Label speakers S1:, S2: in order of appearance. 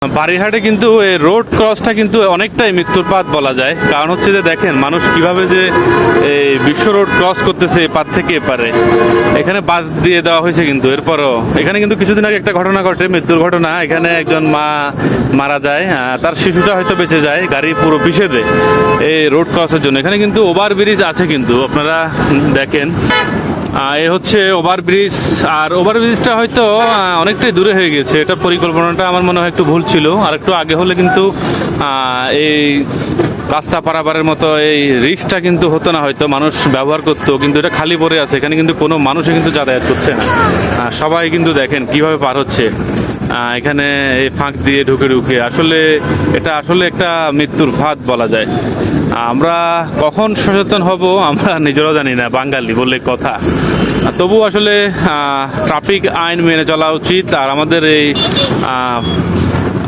S1: বারিহাটে কিন্তু এই রোড ক্রসটা কিন্তু অনেকটাই মৃত্যুর পাত বলা যায়। কারণ হচ্ছে যে দেখেন মানুষ কিভাবে যে এই বিশ্ব রোড ক্রস করতেছে এপার থেকে এপারে। এখানে বাস দিয়ে দেওয়া হয়েছে, কিন্তু এরপরও এখানে কিন্তু কিছুদিন আগে একটা ঘটনা ঘটে, মৃত্যুর ঘটনা। এখানে একজন মা মারা যায়, তার শিশুটা হয়তো বেঁচে যায়, গাড়ি পুরো পিষে দেয় এই রোড ক্রসের জন্য। এখানে কিন্তু ওভারব্রিজ আছে, কিন্তু আপনারা দেখেন এ হচ্ছে ওভারব্রিজ। আর ওভারব্রিজটা হয়তো অনেকটাই দূরে হয়ে গেছে, এটা পরিকল্পনাটা আমার মনে হয় একটু ভুল ছিল। আর একটু আগে হলে কিন্তু এই রাস্তা পারাপারের মতো এই রিস্কটা কিন্তু হতো না, হয়তো মানুষ ব্যবহার করতো। কিন্তু এটা খালি পড়ে আছে, এখানে কিন্তু কোনো মানুষই কিন্তু যাতায়াত করছে না। সবাই কিন্তু দেখেন কিভাবে পার হচ্ছে এখানে এই ফাঁক দিয়ে ঢুকে ঢুকে। আসলে এটা আসলে একটা মৃত্যুর ফাঁদ বলা যায়। আমরা কখন সচেতন হব আমরা নিজেরাও জানি না, বাঙালি বলে কথা। তবু আসলে ট্রাফিক আইন মেনে চলা উচিত। আর আমাদের এই